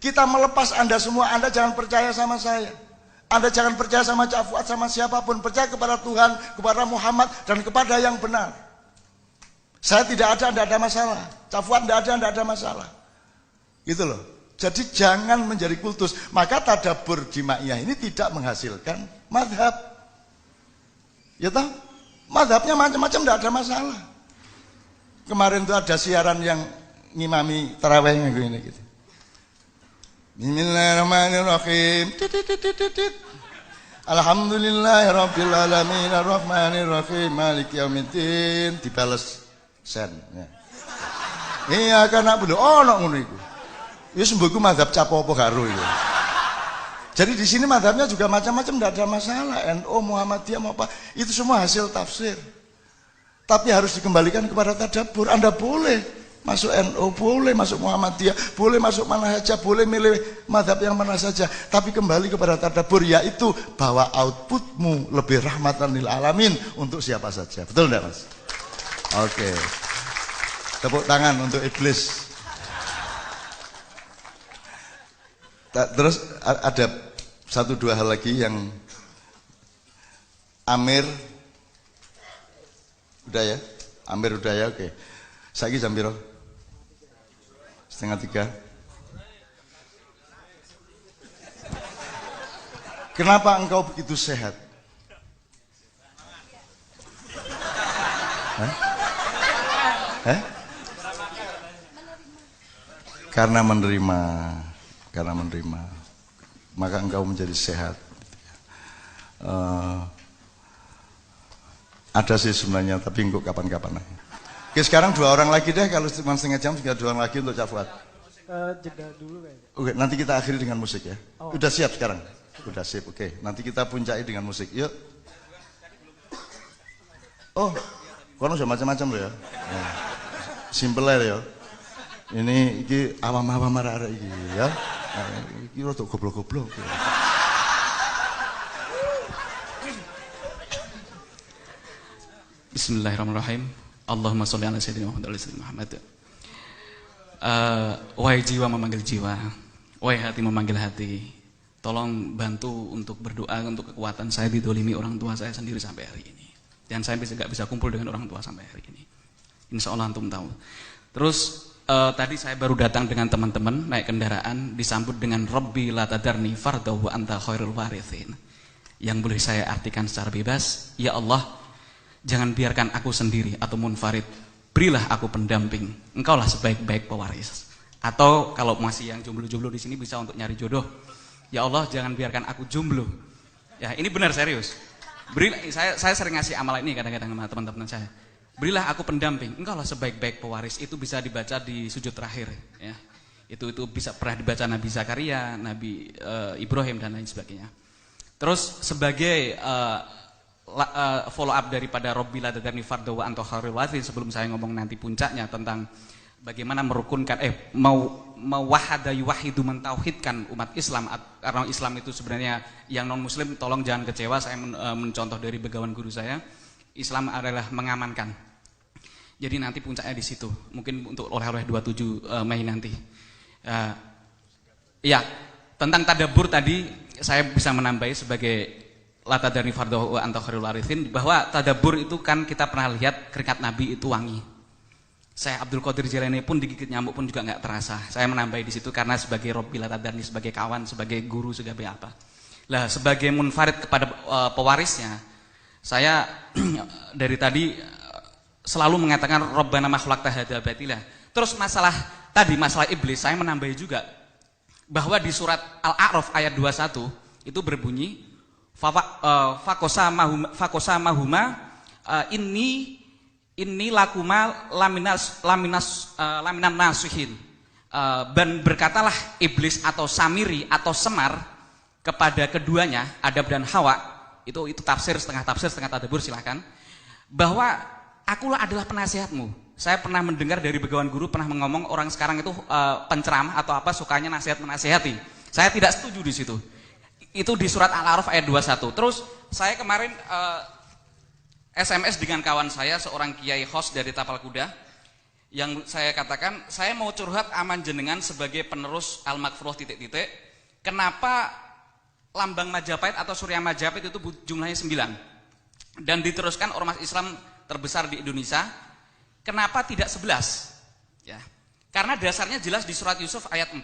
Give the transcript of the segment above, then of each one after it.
Kita melepas Anda semua, Anda jangan percaya sama saya. Anda jangan percaya sama Cak Fuad, sama siapapun. Percaya kepada Tuhan, kepada Muhammad, dan kepada yang benar. Saya tidak ada, Anda ada masalah. Cak Fuad tidak ada, Anda ada masalah. Gitu loh. Jadi jangan menjadi kultus. Maka tadabbur jimaiyah ini tidak menghasilkan madhab. Ya toh? Madhabnya macam-macam, tidak ada masalah. Kemarin tuh ada siaran yang ngimami tarawihnya gini gitu. Bismillahirrahmanirrahim. Alhamdulillahirabbil alamin arrahmanirrahim maliki yaumiddin. Dibales sen ya. Iya kan na'budu ono ngono iku. Wis mbok iku mazhab capo-opo karo iku. Jadi di sini mazhabnya juga macam-macam, tidak ada masalah. NU, Muhammadiyah mau apa, itu semua hasil tafsir. Tapi harus dikembalikan kepada tadabbur. Anda boleh masuk NU, boleh masuk Muhammadiyah, boleh masuk mana saja, boleh milih mazhab yang mana saja, tapi kembali kepada tadabbur, yaitu bahwa outputmu lebih rahmatan lil alamin untuk siapa saja. Betul enggak, Mas? Oke. Tepuk tangan untuk iblis. Terus ada satu dua hal lagi yang Amir udah ya? Amir udah ya? Oke. Saiki jam piro? 2:30. Kenapa engkau begitu sehat? Hah? Hah? Karena menerima, maka engkau menjadi sehat. Ada sih sebenarnya, tapi engkau kapan-kapan aja. Oke, sekarang 2 orang lagi deh, kalau cuma setengah jam tinggal 2 orang lagi untuk Cak Fuad. Jeda dulu kayaknya. Oke, nanti kita akhiri dengan musik ya. Oh. Udah siap sekarang? Udah sip, oke. Nanti kita puncai dengan musik, yuk. Oh, kono sudah macam-macam loh ya. Simple aja ya. Ini awam-awam marah-marah ini ya. Ini rada goblok-goblok. Bismillahirrahmanirrahim. Allahumma sholli ala sayyidina Muhammad. Wahai jiwa memanggil jiwa, wahai hati memanggil hati. Tolong bantu untuk berdoa untuk kekuatan saya didolimi orang tua saya sendiri sampai hari ini. Dan saya nggak bisa kumpul dengan orang tua sampai hari ini. Insya Allah antum tahu. Terus tadi saya baru datang dengan teman-teman naik kendaraan disambut dengan Rabbi la tadarni fardahu wa anta khairul warithin. Yang boleh saya artikan secara bebas, ya Allah, jangan biarkan aku sendiri atau munfarid. Berilah aku pendamping. Engkaulah sebaik-baik pewaris. Atau kalau masih yang jomblo-jomblo di sini bisa untuk nyari jodoh. Ya Allah, jangan biarkan aku jomblo. Ya, ini benar serius. Berilah, saya sering ngasih amalan ini kadang-kadang sama teman-teman saya. Berilah aku pendamping. Engkaulah sebaik-baik pewaris. Itu bisa dibaca di sujud terakhir. Ya, itu bisa pernah dibaca Nabi Zakaria, Nabi Ibrahim dan lain sebagainya. Terus sebagai follow up daripada Rabbi la tadarni fardahu wa anta khairul warithin, sebelum saya ngomong nanti puncaknya tentang bagaimana merukunkan mewahada yuwahidu mentauhidkan umat Islam, karena Islam itu sebenarnya yang non muslim tolong jangan kecewa, saya mencontoh dari begawan guru saya, Islam adalah mengamankan. Jadi nanti puncaknya di situ, mungkin untuk oleh-oleh 27 Mei nanti. Ya, tentang tadabbur tadi saya bisa menambahi sebagai la tadarni fardahu wa anta khairul warithin, bahwa tadabbur itu kan kita pernah lihat keringat Nabi itu wangi. Saya Abdul Qadir Jailani pun digigit nyamuk pun juga nggak terasa. Saya menambahi di situ karena sebagai Rabbi la tadarni, sebagai kawan, sebagai guru, sebagai apa. Lah sebagai munfarid kepada pewarisnya, saya dari tadi selalu mengatakan Rabbana ma khalaqta hadza batila. Terus masalah iblis, saya menambahi juga bahwa di surat Al-A'raf ayat 21 itu berbunyi fakosamahuma inni lakuma laminan nasihin. Dan berkatalah iblis atau Samiri atau Semar kepada keduanya, Adam dan Hawa, itu tafsir setengah tadabbur, silahkan, bahwa akulah adalah penasihatmu. Saya pernah mendengar dari begawan guru pernah ngomong orang sekarang itu penceramah atau apa sukanya menasihati. Saya tidak setuju di situ. Itu di surat Al-A'raf ayat 21. Terus saya kemarin SMS dengan kawan saya, seorang kiai host dari Tapal Kuda. Yang saya katakan, saya mau curhat aman jenengan sebagai penerus Al-Makfuroh titik-titik. Kenapa lambang Majapahit atau Surya Majapahit itu jumlahnya 9 dan diteruskan ormas Islam terbesar di Indonesia? Kenapa tidak 11? Ya. Karena dasarnya jelas di surat Yusuf ayat 4,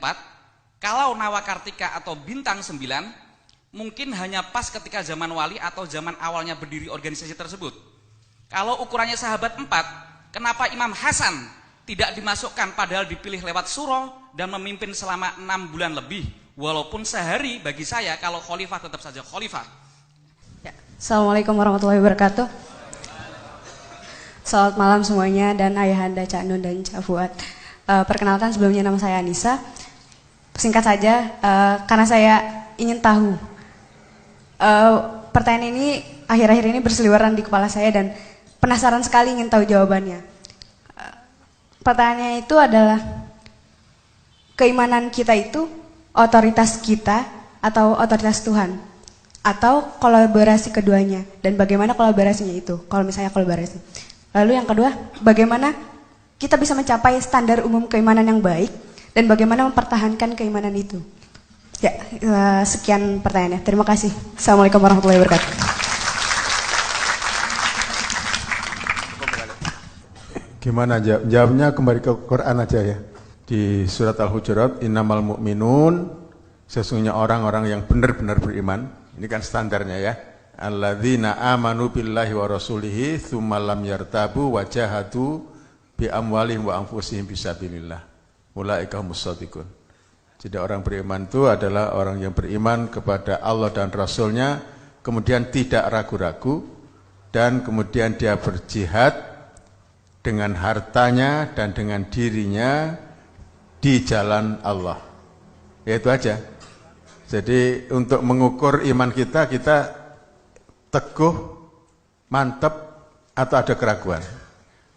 kalau Nawakartika atau bintang 9 mungkin hanya pas ketika zaman wali atau zaman awalnya berdiri organisasi tersebut. Kalau ukurannya sahabat 4, kenapa Imam Hasan tidak dimasukkan padahal dipilih lewat suro dan memimpin selama 6 bulan lebih, walaupun sehari bagi saya kalau khalifah tetap saja khalifah. Ya. Assalamualaikum warahmatullahi wabarakatuh. Selamat malam semuanya dan ayahanda Cak Nun dan Cak Fuad. Perkenalkan sebelumnya nama saya Anissa. Singkat saja, karena saya ingin tahu. Pertanyaan ini akhir-akhir ini berseliweran di kepala saya dan penasaran sekali ingin tahu jawabannya. Pertanyaannya itu adalah, keimanan kita itu otoritas kita atau otoritas Tuhan? Atau kolaborasi keduanya? Dan bagaimana kolaborasinya itu? Kalau misalnya kolaborasi. Lalu yang kedua, bagaimana kita bisa mencapai standar umum keimanan yang baik dan bagaimana mempertahankan keimanan itu? Ya, sekian pertanyaannya. Terima kasih. Assalamualaikum warahmatullahi wabarakatuh. Gimana jawabnya? Kembali ke Quran aja ya. Di surat Al-Hujurat, innamal mu'minun, sesungguhnya orang-orang yang benar-benar beriman. Ini kan standarnya ya. Alladzina amanu billahi wa rasulihi tsumma lam yartabu wa jahadu bi amwalihim wa anfusihim fisabilillah. Ulaika humus shadiqun. Jadi orang beriman itu adalah orang yang beriman kepada Allah dan Rasulnya, kemudian tidak ragu-ragu, dan kemudian dia berjihad dengan hartanya dan dengan dirinya di jalan Allah. Ya itu aja. Jadi untuk mengukur iman kita teguh, mantap, atau ada keraguan.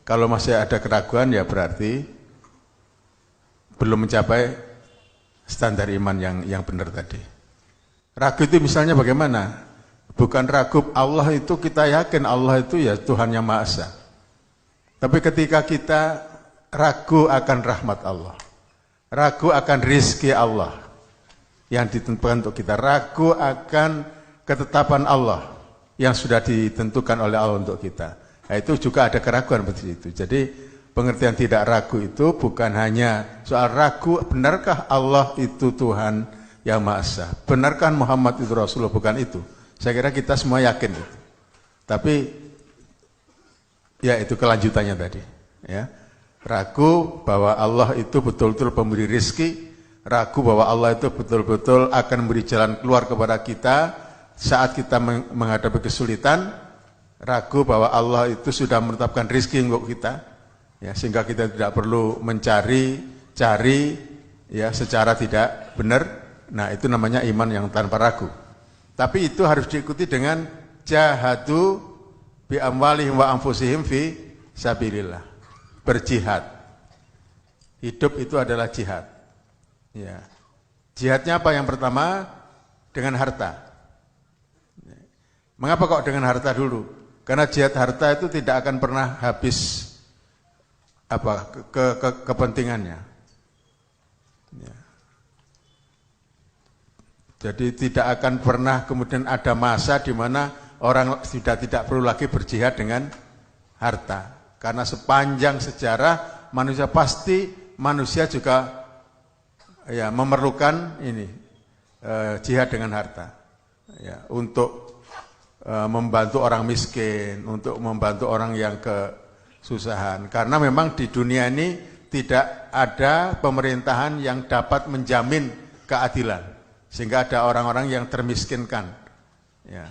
Kalau masih ada keraguan ya berarti belum mencapai standar iman yang benar tadi. Ragu itu misalnya bagaimana? Bukan ragu Allah itu kita yakin Allah itu ya Tuhan yang Maha Esa. Tapi ketika kita ragu akan rahmat Allah, ragu akan rizki Allah yang ditentukan untuk kita, ragu akan ketetapan Allah yang sudah ditentukan oleh Allah untuk kita. Nah, itu juga ada keraguan seperti itu. Jadi pengertian tidak ragu itu bukan hanya soal ragu, benarkah Allah itu Tuhan yang Maha Esa, benarkah Muhammad itu Rasulullah, bukan itu. Saya kira kita semua yakin itu. Tapi ya itu kelanjutannya tadi. Ya. Ragu bahwa Allah itu betul-betul pemberi rizki, ragu bahwa Allah itu betul-betul akan memberi jalan keluar kepada kita saat kita menghadapi kesulitan, ragu bahwa Allah itu sudah menetapkan rizki untuk kita, ya, sehingga kita tidak perlu cari ya secara tidak benar. Nah itu namanya iman yang tanpa ragu. Tapi itu harus diikuti dengan jahadu bi amwalihim wa anfusihim fi sabilillah. Berjihad. Hidup itu adalah jihad. Ya. Jihadnya apa? Yang pertama dengan harta. Mengapa kok dengan harta dulu? Karena jihad harta itu tidak akan pernah habis kepentingannya. Ya. Jadi tidak akan pernah kemudian ada masa di mana orang sudah tidak perlu lagi berjihad dengan harta. Karena sepanjang sejarah manusia juga ya memerlukan ini jihad dengan harta. Ya, untuk membantu orang miskin, untuk membantu orang yang kesusahan. Karena memang di dunia ini tidak ada pemerintahan yang dapat menjamin keadilan, sehingga ada orang-orang yang termiskinkan. Ya.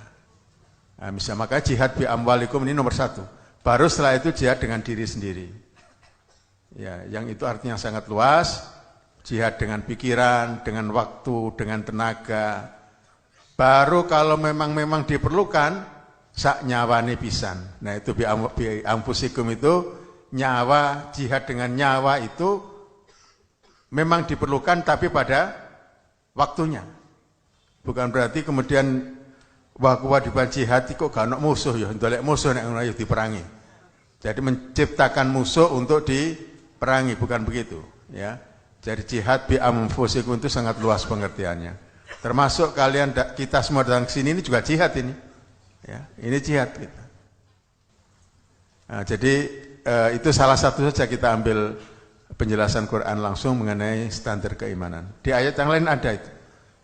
Nah, misalnya maka jihad bi amwalikum ini nomor 1. Baru setelah itu jihad dengan diri sendiri. Ya, yang itu artinya sangat luas. Jihad dengan pikiran, dengan waktu, dengan tenaga. Baru kalau memang diperlukan, sak nyawane pisan. Nah itu bi amfusikum itu nyawa, jihad dengan nyawa itu memang diperlukan tapi pada waktunya. Bukan berarti kemudian kewajiban jihad kok gak ono musuh ya, ndolek musuh nek ngono ya diperangi. Jadi menciptakan musuh untuk perangi, bukan begitu. Ya, jadi jihad bi anfusikum itu sangat luas pengertiannya. Termasuk kalian, kita semua datang ke sini ini juga jihad ini. Ya, ini jihad kita. Nah, jadi itu salah satu saja kita ambil penjelasan Quran langsung mengenai standar keimanan. Di ayat yang lain ada itu.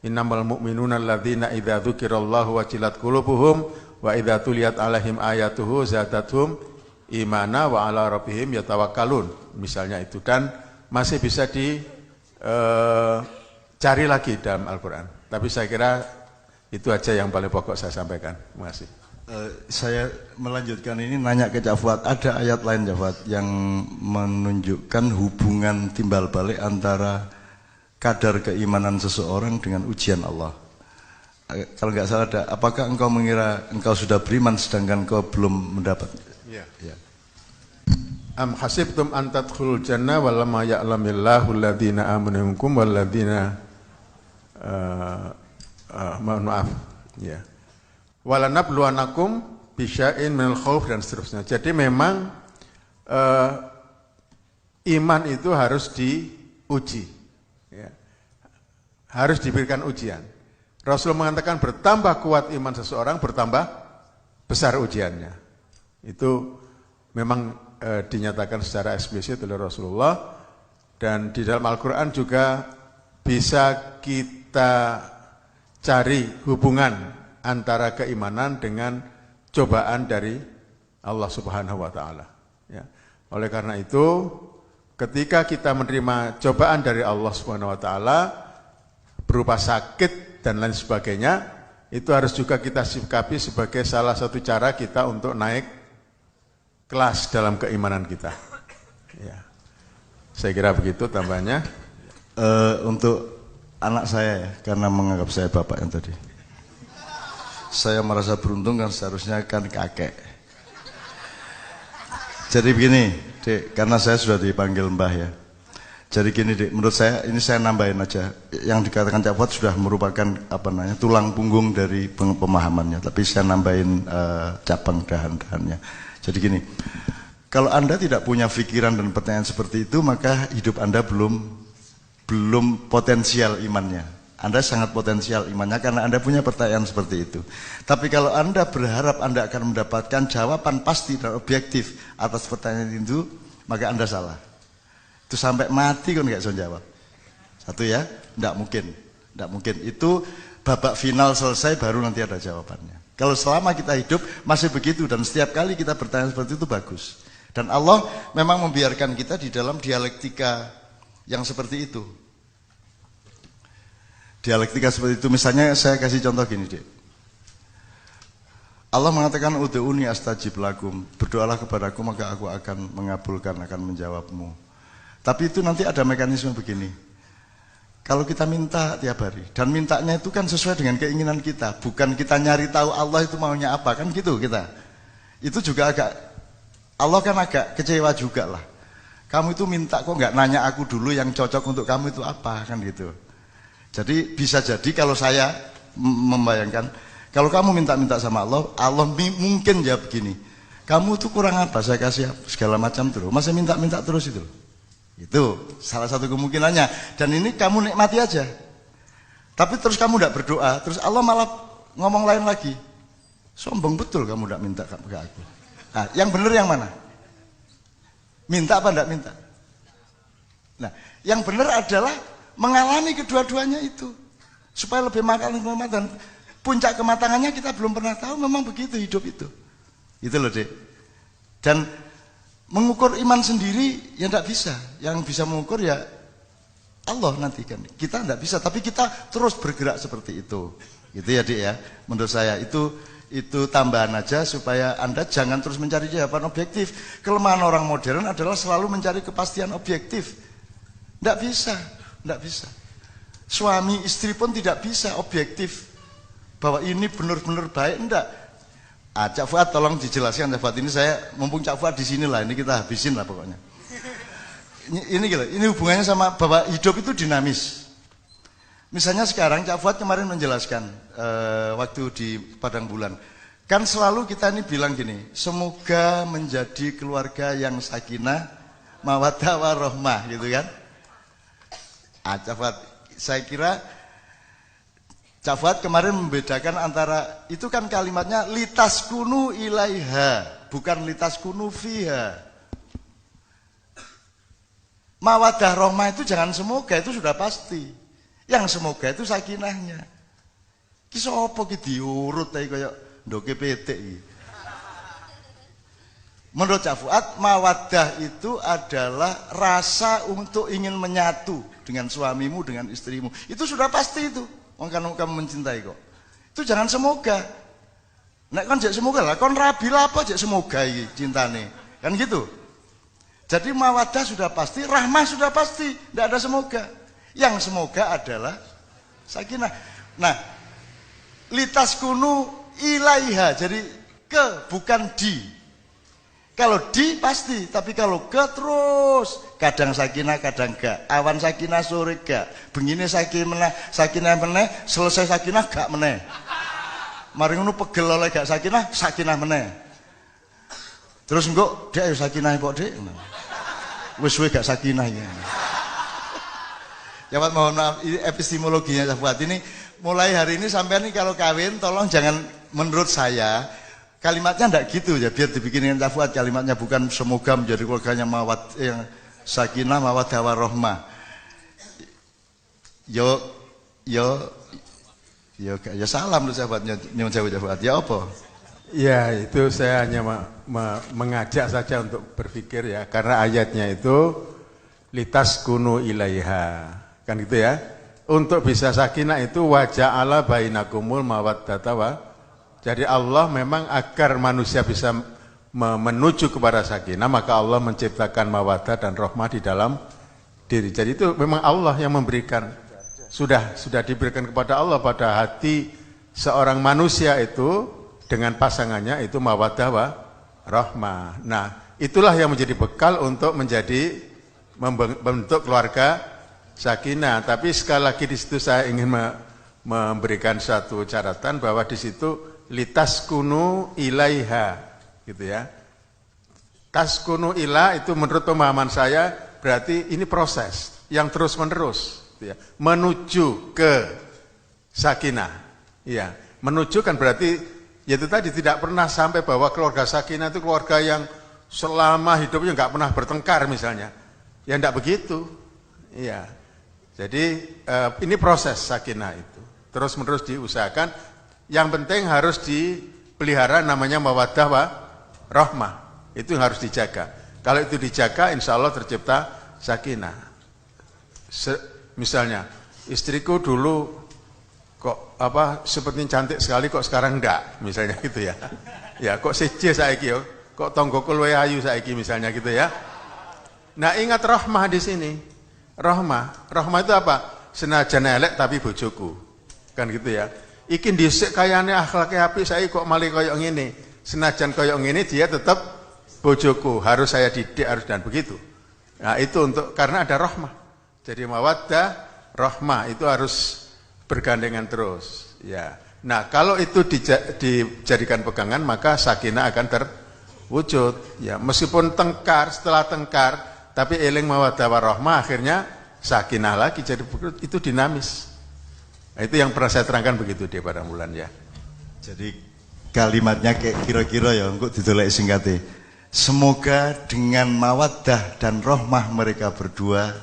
Innamal mu'minuna alladzina idza dzukirallahu wajilat qulubuhum wa idza tuliyat alaihim ayatuhu zadatuhum imana wa ala rabbihim yatawakkalun. Misalnya itu, dan masih bisa dicari lagi dalam Al-Qur'an. Tapi saya kira itu aja yang paling pokok saya sampaikan. Terima kasih. Saya melanjutkan ini, nanya ke Cak Fuad, ada ayat lain Cak Fuad yang menunjukkan hubungan timbal balik antara kadar keimanan seseorang dengan ujian Allah. Kalau nggak salah ada, apakah engkau mengira engkau sudah beriman sedangkan engkau belum mendapat? Ya. Am hasibtum an tadkhulul jannah wa lam ya'lamillahu alladziina aamanu minkum wal ladziina maaf. Ya. Walanabluwanakum bisya'in minal khauf dan seterusnya. Jadi memang iman itu harus diuji, ya. Harus diberikan ujian. Rasul mengatakan bertambah kuat iman seseorang, bertambah besar ujiannya. Itu memang dinyatakan secara eksplisit oleh Rasulullah, dan di dalam Al-Quran juga bisa kita cari hubungan antara keimanan dengan cobaan dari Allah Subhanahu wa taala. Ya. Oleh karena itu, ketika kita menerima cobaan dari Allah Subhanahu wa taala berupa sakit dan lain sebagainya, itu harus juga kita sikapi sebagai salah satu cara kita untuk naik kelas dalam keimanan kita. Ya. Saya kira begitu tambahnya. Untuk anak saya ya, karena menganggap saya bapak yang tadi. Saya merasa beruntung kan seharusnya kan kakek. Jadi begini, Dek, karena saya sudah dipanggil Mbah ya. Jadi gini, Dek, menurut saya ini saya nambahin aja. Yang dikatakan Cak Fuad sudah merupakan tulang punggung dari pemahamannya, tapi saya nambahin cabang dahan-dahannya. Jadi gini, kalau Anda tidak punya pikiran dan pertanyaan seperti itu, maka hidup Anda belum potensial imannya. Anda sangat potensial imannya karena Anda punya pertanyaan seperti itu. Tapi kalau Anda berharap Anda akan mendapatkan jawaban pasti dan objektif atas pertanyaan itu, maka Anda salah. Itu sampai mati kan nggak bisa jawab. Satu ya, nggak mungkin. Itu babak final selesai baru nanti ada jawabannya. Kalau selama kita hidup masih begitu dan setiap kali kita bertanya seperti itu bagus. Dan Allah memang membiarkan kita di dalam dialektika yang seperti itu. Dialektika seperti itu, misalnya saya kasih contoh gini, Dek. Allah mengatakan ud'uuni astajib lakum, berdoalah kepadaku maka aku akan mengabulkan, akan menjawabmu. Tapi itu nanti ada mekanisme begini. Kalau kita minta tiap hari, dan mintanya itu kan sesuai dengan keinginan kita, bukan kita nyari tahu Allah itu maunya apa, kan gitu kita. Itu juga Allah kan agak kecewa juga lah. Kamu itu minta kok nggak nanya aku dulu yang cocok untuk kamu itu apa, kan gitu. Jadi bisa jadi kalau saya membayangkan, kalau kamu minta-minta sama Allah, Allah mungkin jawab begini, kamu tuh kurang apa, saya kasih segala macam terus, masih minta-minta terus itu. Itu salah satu kemungkinannya. Dan ini kamu nikmati aja. Tapi terus kamu tidak berdoa, terus Allah malah ngomong lain lagi. Sombong betul kamu tidak minta ke aku. Nah, yang benar yang mana? Minta apa tidak minta? Nah, yang benar adalah mengalami kedua-duanya itu supaya lebih matang dan puncak kematangannya kita belum pernah tahu, memang begitu hidup itu loh, Dek. Dan mengukur iman sendiri ya tidak bisa, yang bisa mengukur ya Allah nanti kan, kita tidak bisa, tapi kita terus bergerak seperti itu gitu ya, Dek ya. Menurut saya itu tambahan aja supaya Anda jangan terus mencari jawaban objektif. Kelemahan orang modern adalah selalu mencari kepastian objektif. Tidak bisa. Suami istri pun tidak bisa objektif bahwa ini benar-benar baik, enggak. Cak Fuad tolong dijelaskan, Cak Fuad, ini saya mumpung Cak Fuad di sini lah, ini kita habisin lah pokoknya. Ini hubungannya sama bahwa hidup itu dinamis. Misalnya sekarang Cak Fuad kemarin menjelaskan waktu di Padang Bulan, kan selalu kita ini bilang gini, semoga menjadi keluarga yang sakinah, mawaddah warahmah gitu kan. Cak Fuad, saya kira Cak Fuad kemarin membedakan antara itu kan kalimatnya litaskunu ilaiha, bukan litaskunu fiha. Mawaddah rahmah itu jangan semoga, itu sudah pasti. Yang semoga itu sakinahnya. Ki sapa ki diurut ae kaya ndoke petik iki. Menurut Cak Fuad, mawaddah itu adalah rasa untuk ingin menyatu dengan suamimu, dengan istrimu. Itu sudah pasti itu. Wong kan kamu mencintai kok. Itu jangan semoga. Nek kon jek semoga lah, kon rabi lah apa jek semoga iki cintane. Kan gitu. Jadi mawaddah sudah pasti, rahmah sudah pasti, tidak ada semoga. Yang semoga adalah sakinah. Nah, litaskunu ilaiha, jadi ke bukan di. Kalau di pasti, tapi kalau ke terus, kadang sakinah, kadang gak. Awan sakinah, sore gak. Begini sakinah meneh, selesai sakinah gak meneh. Mari ngono pegel oleh gak sakinah meneh. Terus engko dek ayo sakinah kok dek. Wis suwe gak sakinah ya. Ya mohon maaf, ini epistemologinya Cak Fuad ini mulai hari ini sampai nih kalau kawin tolong jangan, menurut saya kalimatnya enggak gitu ya, biar dibikinin Cak Fuad kalimatnya bukan semoga menjadi keluarganya yang sakinah mawaddah warahmah. Yo salam lu Cak Fuad, nyuwun sewu Cak Fuad. Ya apa? Ya, itu saya hanya mengajak saja untuk berpikir ya, karena ayatnya itu litaskunu ilaiha, kan gitu ya. Untuk bisa sakinah itu waja'ala bainakumul mawaddata wa. Jadi Allah memang agar manusia bisa menuju kepada sakinah, maka Allah menciptakan mawaddah dan rahmah di dalam diri. Jadi itu memang Allah yang memberikan. Sudah diberikan kepada Allah pada hati seorang manusia itu dengan pasangannya itu mawaddah wa rahmah. Nah, itulah yang menjadi bekal untuk membentuk keluarga sakinah. Tapi sekali lagi di situ saya ingin memberikan satu catatan bahwa di situ litaskunu ilaiha, gitu ya. Taskunu ila itu menurut pemahaman saya berarti ini proses yang terus menerus, gitu ya, menuju ke sakinah. Iya, menuju kan berarti yaitu tadi tidak pernah sampai bahwa keluarga sakinah itu keluarga yang selama hidupnya nggak pernah bertengkar misalnya. Ya enggak begitu. Iya. Jadi ini proses sakinah itu. Terus menerus diusahakan. Yang penting harus dipelihara namanya mawaddah wa rahmah. Itu yang harus dijaga. Kalau itu dijaga insya Allah tercipta sakinah. Misalnya istriku dulu kok sepertinya cantik sekali kok sekarang enggak, misalnya gitu ya. Ya kok seje saiki yo, kok tonggoku luwih ayu saiki misalnya gitu ya. Nah, ingat rahmah di sini. Rahmah itu apa? Senajan elek tapi bojoku. Kan gitu ya. Iki dhisik kayane akhlake apik saiki kok malih koyo ngene. Senajan koyo ngene dia tetap bojoku, harus saya didik harus dan begitu. Nah, itu untuk karena ada rahmah. Jadi mawaddah, rahmah itu harus bergandengan terus, ya. Nah, kalau itu dijadikan pegangan, maka sakinah akan terwujud, ya. Meskipun tengkar, setelah tengkar, tapi eling mawaddah warahmah, akhirnya sakinah lagi, jadi itu dinamis. Nah, itu yang pernah saya terangkan begitu di Padang Bulan, ya. Jadi kalimatnya kayak kira-kira ya, engko didolek singkate. Semoga dengan mawaddah dan rahmah mereka berdua,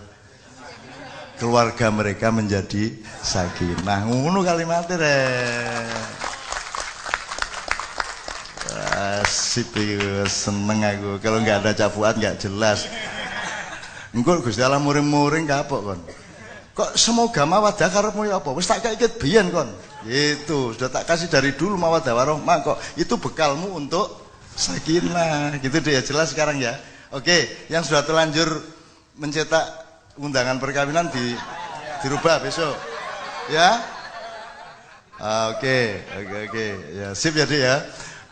keluarga mereka menjadi sakinah. Ngono kalimatnya deh. Asik, seneng aku. Kalau nggak ada Cak Fuad nggak jelas. Engko Gusti Allah muring-muring kapok kon. Kok semoga mawaddah karepmu ya apa? Wis tak kaikit biyen kon. Gitu, sudah tak kasih dari dulu mawaddah warahmah kok. Itu bekalmu untuk sakinah. Gitu deh ya, jelas sekarang ya. Oke, yang sudah terlanjur mencetak undangan perkawinan dirubah besok, ya. Oke. Ya, sip ya, Dik ya.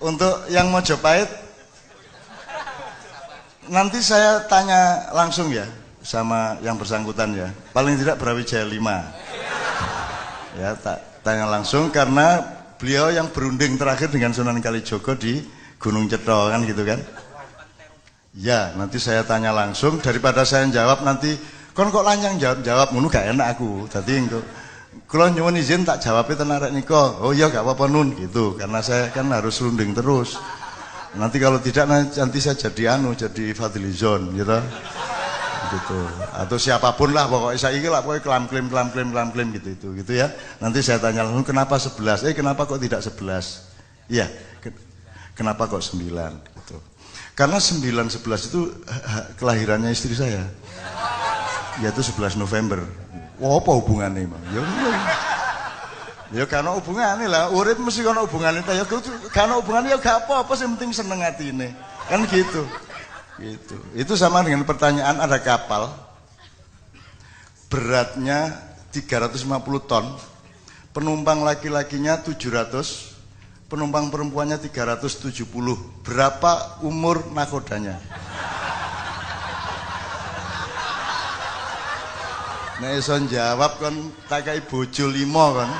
Untuk yang Mojopahit nanti saya tanya langsung ya sama yang bersangkutan ya. Paling tidak Brawijaya 5. Ya, tanya langsung karena beliau yang berunding terakhir dengan Sunan Kalijogo di Gunung Cetha kan gitu kan. Ya, nanti saya tanya langsung daripada saya jawab nanti kon kok lanjang jawab ngono gak enak aku. Dadi engko kula nyuwun izin tak jawabnya tenan arek nika. Oh iya gak apa-apa Nun gitu. Karena saya kan harus runding terus. Nanti kalau tidak nanti saya jadi jadi fadlizon gitu. Gitu. Atau siapapun lah pokoknya saya iki lah pokoknya klaim gitu ya. Nanti saya tanya langsung kenapa 11? Kenapa kok tidak 11? Iya. Kenapa kok 9 gitu. Karena 9-11 itu kelahirannya istri saya. Yaitu 11 November. Wah, apa hubungannya, Bang? Ya karena hubungannya lah, urip mesti karena hubungannya. Ya karena hubungannya ya gak apa-apa, yang penting seneng hatine. Kan gitu. Gitu. Itu sama dengan pertanyaan ada kapal beratnya 350 ton, penumpang laki-lakinya 700, penumpang perempuannya 370. Berapa umur nakodanya? Nek iso jawab kan tak kai bojo 5 kan.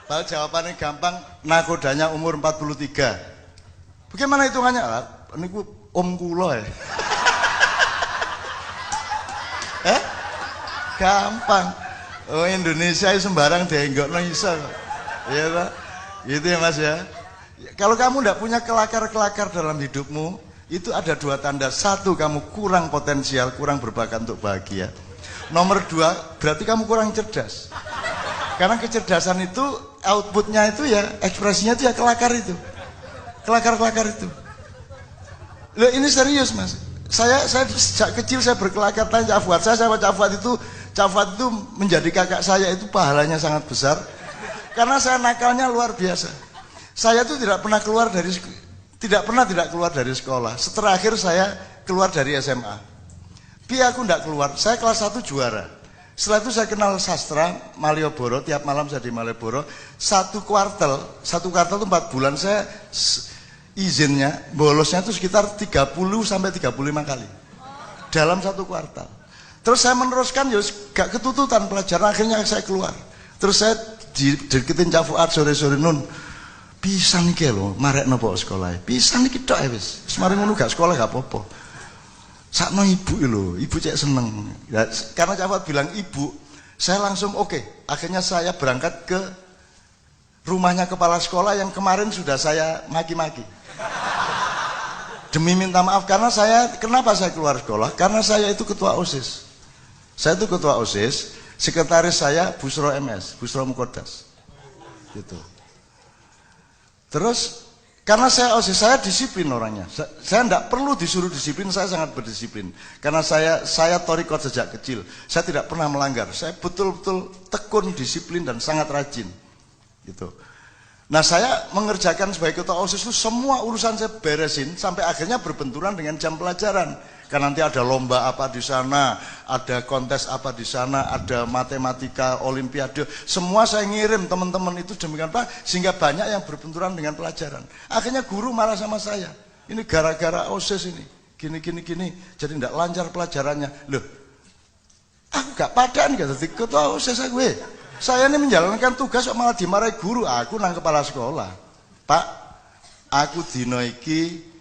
Padahal jawabannya gampang, nakodanya umur 43. Bagaimana hitungannya? Niku om kula ya. Gampang. Oh Indonesia sembarang dienggokno iso. Iya Pak. Gitu ya Mas ya. Kalau kamu tidak punya kelakar-kelakar dalam hidupmu, itu ada 2 tanda. 1, kamu kurang potensial, kurang berbakat untuk bahagia. Nomor 2, berarti kamu kurang cerdas. Karena kecerdasan itu outputnya itu ya, ekspresinya itu ya kelakar itu. Kelakar-kelakar itu. Loh ini serius Mas. Saya sejak kecil saya berkelakar tanya Cak Fuad. Saya sama Cak Fuad itu menjadi kakak saya itu pahalanya sangat besar. Karena saya nakalnya luar biasa. Saya itu tidak pernah tidak keluar dari sekolah. Terakhir saya keluar dari SMA. Aku tidak keluar. Saya kelas 1 juara. Setelah itu saya kenal sastra Malioboro. Tiap malam saya di Malioboro. Satu kuartal itu 4 bulan saya izinnya, bolosnya itu sekitar 30 sampai 35 kali. Dalam 1 kuartal. Terus saya meneruskan ya gak ketututan pelajaran, akhirnya saya keluar. Terus saya dideketin Cak Fuad sore-sore Nun. Bisa niki lho, marekno po sekolah. Bisa niki tok wis. Semari ngono gak sekolah gak apa-apa. Sakno ibu lho, ibu cek seneng. Ya, karena Cak Fuad bilang ibu, saya langsung oke. Akhirnya saya berangkat ke rumahnya kepala sekolah yang kemarin sudah saya maki-maki. Demi minta maaf karena kenapa saya keluar sekolah? Karena saya itu ketua OSIS. Saya itu ketua OSIS, sekretaris saya Busro MS, Busro Mukodas. Gitu. Terus karena saya OSIS, saya disiplin orangnya. Saya tidak perlu disuruh disiplin, saya sangat berdisiplin. Karena saya torikot sejak kecil. Saya tidak pernah melanggar. Saya betul-betul tekun, disiplin dan sangat rajin. Gitu. Nah saya mengerjakan sebagai ketua OSIS itu semua urusan saya beresin sampai akhirnya berbenturan dengan jam pelajaran. Karena nanti ada lomba apa di sana, ada kontes apa di sana, ada matematika, olimpiade. Semua saya ngirim teman-teman itu demikian Pak, sehingga banyak yang berbenturan dengan pelajaran. Akhirnya guru marah sama saya. Ini gara-gara OSIS ini, gini. Jadi tidak lancar pelajarannya. Loh, aku gak padan gak jadi ketua OSIS gue. Saya ini menjalankan tugas kok malah dimarahi guru. Aku nang kepala sekolah. Pak, aku dino iki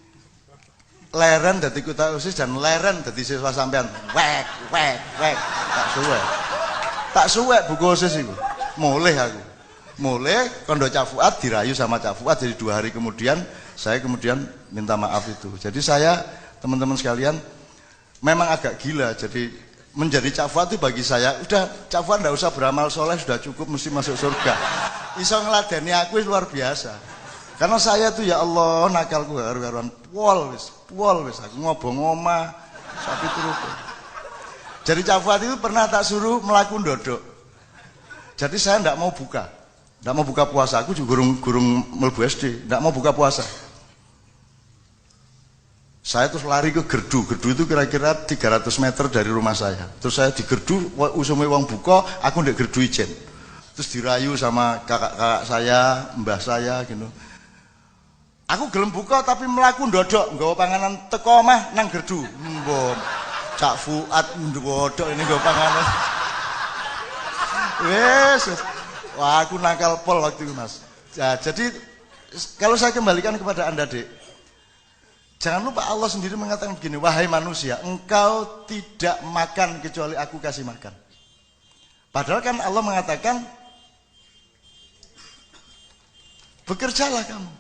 leren dadi ketua OSIS dan leren dadi siswa sampean. Wek. Tak suwe buku OSIS iku. Mulih aku. Mulih kondo Cak Fuad dirayu sama Cak Fuad. Jadi 2 hari kemudian saya minta maaf itu. Jadi saya teman-teman sekalian memang agak gila. Jadi menjadi Cak Fuad itu bagi saya udah Cak Fuad enggak usah beramal soleh, sudah cukup mesti masuk surga. Iso ngladeni aku luar biasa. Karena saya tuh ya Allah nakalku karo-karuan pol wis aku ngobong omah sapi terus. Jadi Cak Fuad itu pernah tak suruh melaku ndodok. Jadi saya enggak mau buka puasa. Aku juga gurung mlebu SD, enggak mau buka puasa. Saya terus lari ke gerdu itu kira-kira 300 meter dari rumah saya. Terus saya di gerdu, usume wong buka, aku ndek gerdu ijen. Terus dirayu sama kakak-kakak saya, mbah saya gitu. Aku gelem buka tapi mlaku ndodok, nggawa panganan teko omah nang gerdu. Mbok Cak Fuad ndodok ini nggawa panganan. Wes. Wah, aku nakal pol waktu itu, Mas. Ya, jadi kalau saya kembalikan kepada Anda, Dek. Jangan lupa Allah sendiri mengatakan begini, wahai manusia, engkau tidak makan kecuali aku kasih makan. Padahal kan Allah mengatakan, bekerjalah kamu,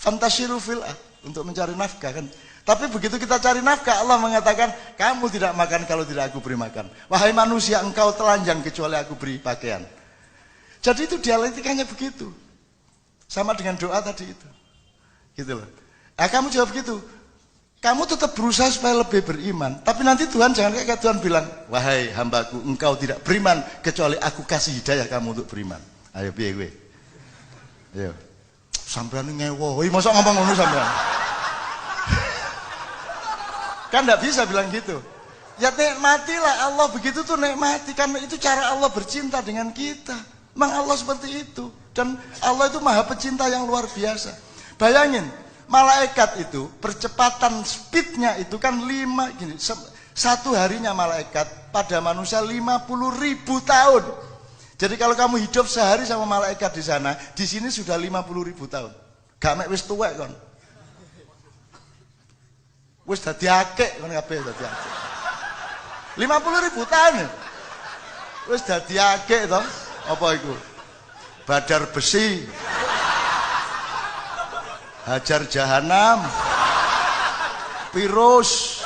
fantashiru fil ard, untuk mencari nafkah kan. Tapi begitu kita cari nafkah, Allah mengatakan, kamu tidak makan kalau tidak aku beri makan. Wahai manusia, engkau telanjang kecuali aku beri pakaian. Jadi itu dialektikanya begitu. Sama dengan doa tadi itu. Gitu loh. Nah, kamu jawab begitu. Kamu tetap berusaha supaya lebih beriman. Tapi nanti Tuhan jangan kayak Tuhan bilang, wahai hambaku, engkau tidak beriman kecuali aku kasih hidayah kamu untuk beriman. Ayo piye kowe? Ayo. Sampean ngewo. Masa ngomong ngono sampean? Kan enggak bisa bilang gitu. Ya nikmatilah, Allah begitu tuh nikmati, karena itu cara Allah bercinta dengan kita. Memang Allah seperti itu. Dan Allah itu maha pecinta yang luar biasa. Bayangin, malaikat itu percepatan speednya itu kan 5 gini. Satu harinya malaikat pada manusia 50.000 tahun. Jadi kalau kamu hidup sehari sama malaikat di sana, di sini sudah 50.000 tahun. Gak mek wis tuwek kon. Wis dadi akeh kon kabeh dadi akeh. 50.000 tahun. Wis dadi akeh to. Apa iku? Badar besi. Hajar jahanam. Virus.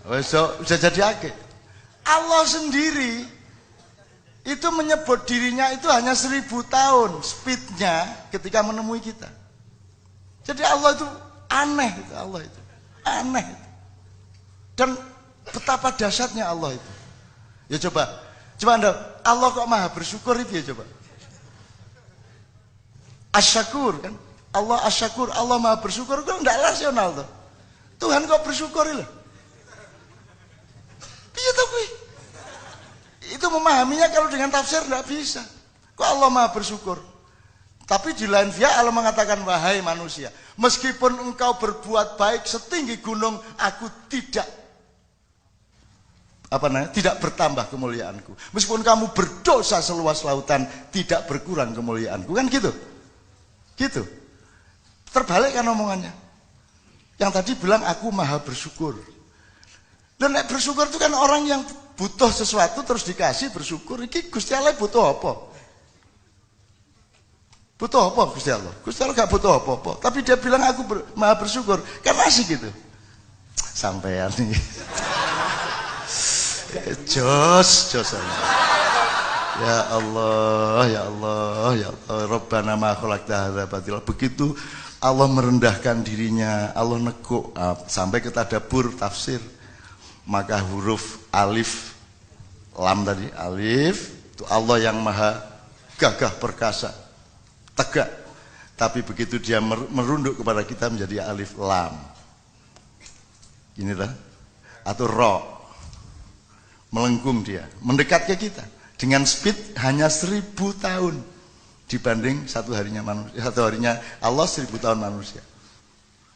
Wis bisa jadi akeh. Allah sendiri itu menyebut dirinya itu hanya 1000 tahun speednya ketika menemui kita. Jadi Allah itu aneh, itu Allah itu aneh. Dan betapa dahsyatnya Allah itu. Ya coba Anda, Allah kok maha bersyukur itu ya coba. Asyakur kan, Allah asyakur, Allah maha bersyukur kan enggak rasional tuh. Tuhan kok bersyukur loh. Iya tuh gue. Itu memahaminya kalau dengan tafsir enggak bisa. Kok Allah maha bersyukur? Tapi di lain pihak Allah mengatakan, wahai manusia, meskipun engkau berbuat baik setinggi gunung, aku tidak tidak bertambah kemuliaanku. Meskipun kamu berdosa seluas lautan, tidak berkurang kemuliaanku. Kan gitu. Gitu. Terbalik kan omongannya. Yang tadi bilang aku maha bersyukur. Dan bersyukur itu kan orang yang butuh sesuatu terus dikasih bersyukur. Iki Gusti Allah butuh apa? Butuh apa Gusti Allah? Gusti Allah gak butuh apa-apa. Tapi dia bilang aku maha bersyukur. Kan asik gitu. Sampean nih. Jos. Ya Allah, ya Allah, ya Allah. Rabbana ma khalaqta hadza batila. Begitu Allah merendahkan dirinya, Allah neguk sampai ke tadabbur tafsir. Maka huruf alif lam tadi, alif itu Allah yang maha gagah perkasa, tegak. Tapi begitu dia merunduk kepada kita menjadi alif lam. Ini dah atau ro. Melengkung dia, mendekat ke kita dengan speed hanya 1000 tahun dibanding satu harinya Allah 1000 tahun manusia.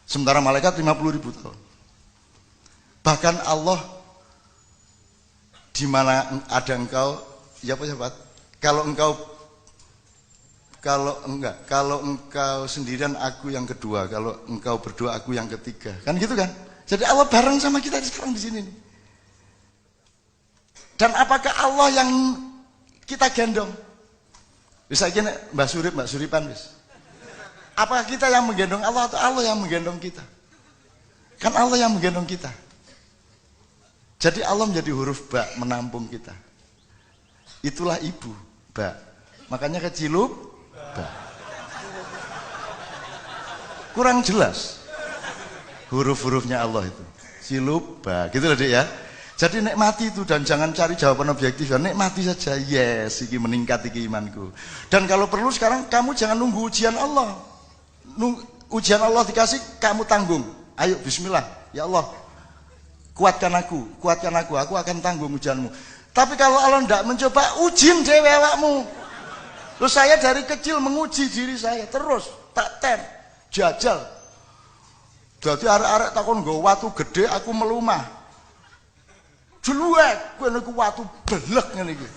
Sementara malaikat 50.000 tahun. Bahkan Allah di mana ada engkau, ya Pak? Kalau engkau sendirian aku yang kedua, kalau engkau berdua aku yang ketiga. Kan gitu kan? Jadi Allah bareng sama kita sekarang di sini nih. Dan apakah Allah yang kita gendong? Bisa gini, Mbak Suripan wis. Apakah kita yang menggendong Allah atau Allah yang menggendong kita? Kan Allah yang menggendong kita. Jadi Allah menjadi huruf ba, menampung kita. Itulah ibu, ba. Makanya kecilup, ba. Kurang jelas huruf-hurufnya Allah itu. Cilup, ba. Gitu loh Dek ya. Jadi nikmati itu dan jangan cari jawaban objektif, ya nikmati saja. Yes, iki meningkat iki imanku. Dan kalau perlu sekarang kamu jangan nunggu ujian Allah. Ujian Allah dikasih, kamu tanggung. Ayo bismillah, ya Allah. Kuatkan aku akan tanggung ujianmu. Tapi kalau Allah tidak mencoba, ujin dewe awakmu. Terus saya dari kecil menguji diri saya terus, tak jajal. Jadi arek-arek takon nggo watu gede aku melumah. Jeluek, kowe niku watu belek ngene iki.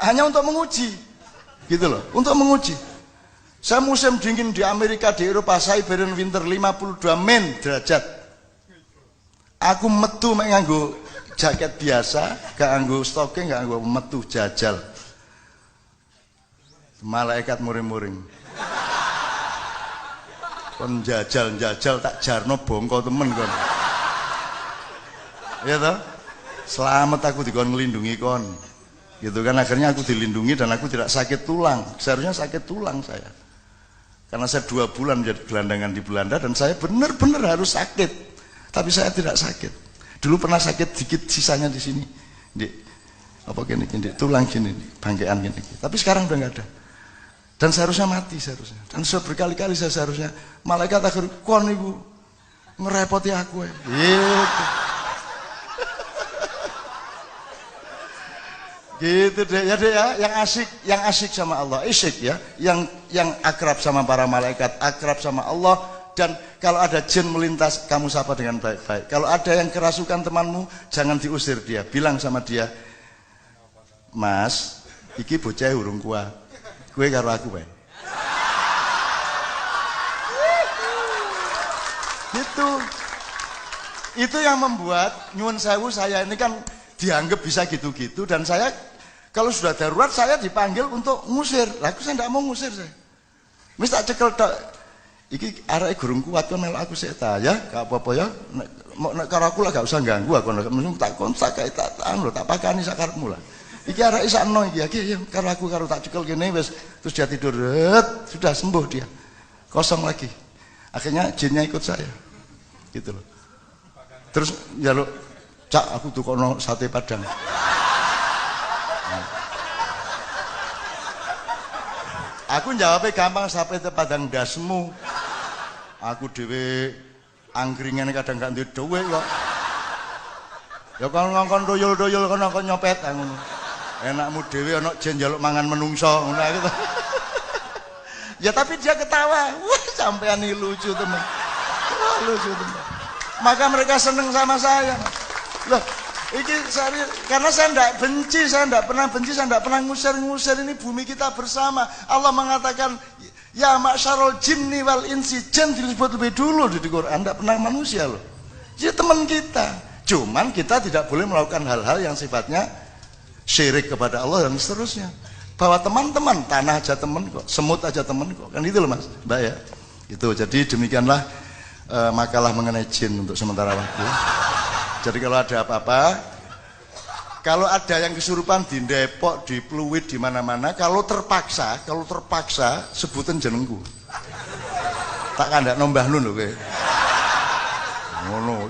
Hanya untuk menguji. Gitu loh, untuk menguji. Saya musim dingin di Amerika, di Eropa, Siberian winter 52 derajat. Aku metu mek nganggo jaket biasa, gak nganggo stocking, gak nganggo metu jajal. Malaikat muring-muring. Kon jajal tak jarno bongko temen kon. Ya toh? Selamat aku dikon ngelindungi kon. Gitu kan, akhirnya aku dilindungi dan aku tidak sakit tulang. Seharusnya sakit tulang saya, karena saya 2 bulan menjadi gelandangan di Belanda dan saya benar-benar harus sakit, tapi saya tidak sakit. Dulu pernah sakit dikit, sisanya di sini, di apa gini, tulang gini, bangkean gini. Tapi sekarang udah nggak ada. Dan seharusnya mati seharusnya. Dan sudah berkali-kali saya seharusnya, malaikat akhir kon ibu ngerepoti aku ya. Gitu deh ya, yang asik sama Allah, isyik ya, yang akrab sama para malaikat, akrab sama Allah. Dan kalau ada jin melintas, kamu sapa dengan baik-baik. Kalau ada yang kerasukan temanmu, jangan diusir dia, bilang sama dia, Mas, iki bocah urung kuat, gue karo aku baik. Gitu. Itu yang membuat nyuwun sewu saya ini kan dianggap bisa gitu-gitu, dan saya kalau sudah darurat saya dipanggil untuk ngusir. Aku saya tidak mau ngusir saya. Mis tak cekel tok. Iki areke gurung kuat kon melok aku sik ta ya, gak apa-apa ya. Nek karo aku lah gak usah ganggu aku. Tak kontak kae tak anu tak pakani sak karepmu lah. Iki areke sakno iki ya karo aku karo tak cekel kene wis terus dia tidur. Sudah sembuh dia. Kosong lagi. Akhirnya jinnya ikut saya. Gitu loh. Terus njaluk, Cak, aku tukono sate Padang. Aku jawabnya gampang, sate Padang dasmu. Aku dhewe angkringan kadang gak duwe dhuwit kok. Ya kon ngongkon doyol-doyol kono kon nyopet ngono. Enakmu dhewe ana jen njaluk mangan menungso ngono gitu. Ya tapi dia ketawa. Wah, sampean ini lucu teman. Wah, lucu teman. Maka mereka seneng sama saya. Loh, ini karena saya tidak benci, saya tidak pernah benci, saya tidak pernah ngusir-ngusir. Ini bumi kita bersama. Allah mengatakan, ya ma'syarul jinni wal insi. Jin disebut lebih dulu di Quran, tidak pernah manusia loh. Jadi teman kita. Cuman kita tidak boleh melakukan hal-hal yang sifatnya syirik kepada Allah dan seterusnya. Bahwa teman-teman, tanah aja teman kok, semut aja teman kok. Kan itu loh Mas, Mbak ya. Itu, jadi demikianlah makalah mengenai jin untuk sementara waktu. Jadi kalau ada apa-apa, kalau ada yang kesurupan di Depok, di Pluit, di mana-mana, kalau terpaksa sebutin jenengku. Tak kandak nombah nun lho kowe. Ngono.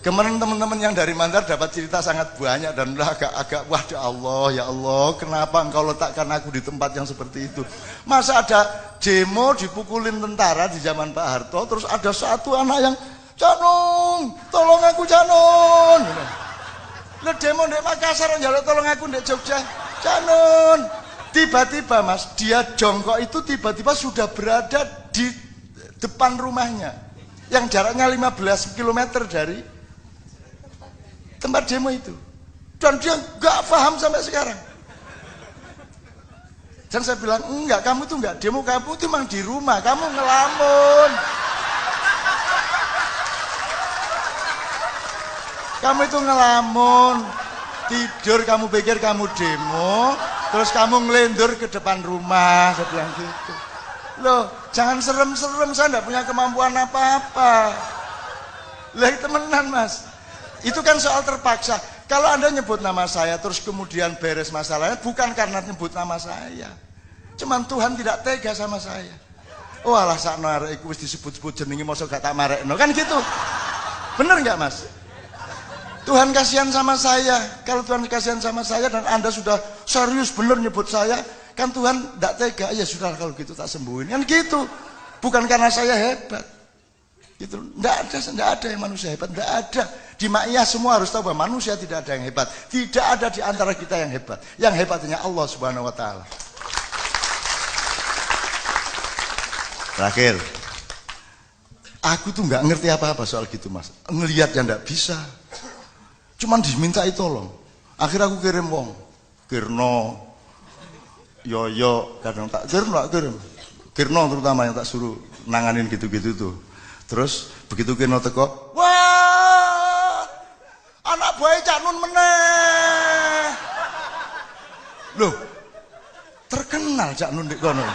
Kemarin teman-teman yang dari Mandar dapat cerita sangat banyak dan agak wah ya Allah, kenapa engkau letakkan aku di tempat yang seperti itu? Masa ada demo dipukulin tentara di zaman Pak Harto, terus ada satu anak yang Janun, tolong aku Janun. Lah demo di Makassar njaluk tolong aku di Jogja. Janun. Tiba-tiba Mas, dia jongkok itu tiba-tiba sudah berada di depan rumahnya. Yang jaraknya 15 km dari tempat demo itu. Dan dia nggak paham sampai sekarang. Dan saya bilang, enggak, kamu tuh enggak demo, kamu tuh memang di rumah, kamu ngelamun. Kamu itu ngelamun, tidur, kamu pikir kamu demo, terus kamu ngelendur ke depan rumah, saya bilang gitu. Loh, jangan serem-serem, saya enggak punya kemampuan apa-apa. Lah temenan Mas. Itu kan soal terpaksa. Kalau Anda nyebut nama saya terus kemudian beres masalahnya, bukan karena nyebut nama saya. Cuman Tuhan tidak tega sama saya. Oh alah sakno arek iku wis disebut-sebut jenenge mosok gak tak marekno. Kan gitu. Bener enggak Mas? Tuhan kasihan sama saya. Kalau Tuhan kasihan sama saya dan Anda sudah serius bener nyebut saya, kan Tuhan tidak tega. Ya sudah kalau gitu tak sembuhin. Kan gitu. Bukan karena saya hebat. Gitu. Tidak ada yang manusia hebat, tidak ada. Di Ma'iyah semua harus tahu bahwa manusia tidak ada yang hebat. Tidak ada di antara kita yang hebat. Yang hebat hanya Allah Subhanahu wa taala. Terakhir. Aku tuh nggak ngerti apa-apa soal gitu Mas. Ngelihat yang nggak bisa. Cuman dimintai tolong. Akhirnya aku kirim wong. Kirno. yo kadang tak kirim. Kirno terutama yang tak suruh nanganin gitu-gitu tuh. Terus begitu Kirno teko, wah, anak buah Cak Nun meneh. Loh, terkenal Cak Nun di kono.